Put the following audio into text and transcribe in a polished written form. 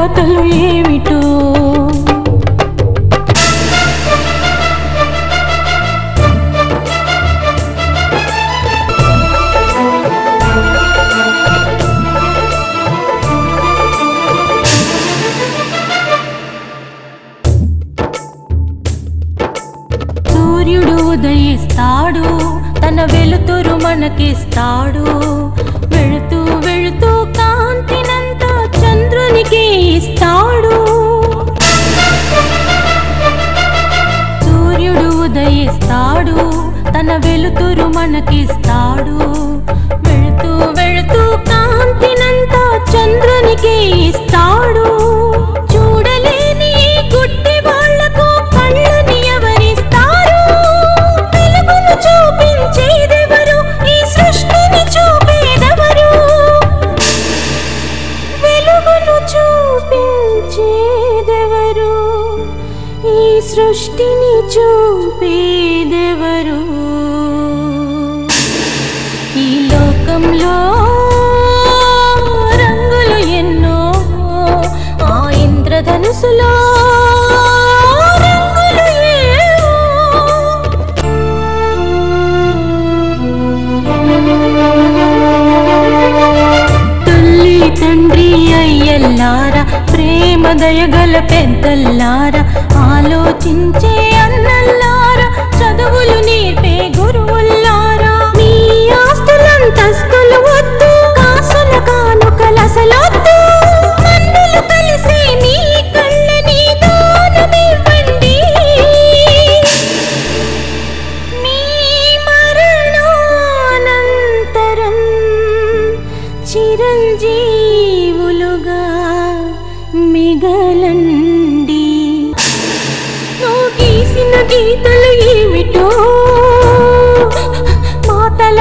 రాతలు ఏమిటో. సూర్యుడు ఉదయిస్తాడు, తన వెలుతురు మనకిస్తాడు. వెళుతూ వెళుతూ కాంతినంతా చంద్రునికి ఇస్తాడు. సూర్యుడు ఉదయిస్తాడు, తన వెలుతురు మనకిస్తాడు. వెళుతూ వెళుతూ కాంతినంతా చంద్రునికి ఇస్తాడు. చూడలేని గుడ్డి వాళ్లకు కళ్ళని ఎవరిస్తారు? వెలుగును చూపించేదెవరు? ఈ సృష్టిని చూపేదెవరు? వెలుగును చూపించేదెవరు? ఈ సృష్టిని చూపేదెవరు? ఈ లోకంలో రంగులు ఎన్నో, ఆ ఇంద్రధనుసులో రంగులు ఏవో. తల్లి తండ్రి అయ్యల్లారా, ప్రేమ దయగల పెద్దల్లారా, ఆలోచించే అన్నల్లారా, చదువులు నేర్పే గురువుల్లారా, మీ ఆస్తులంతస్తులు వద్దు, కాసుల కానుకలసలొద్దు, మన్నులు కలిసి మీ కళ్ళని దానమివ్వండి. మీ మరణానంతరం చిరంజీవులుగా మిగలండి. నువ్వు గీసిన గీతలు ఏమిటో, మాటల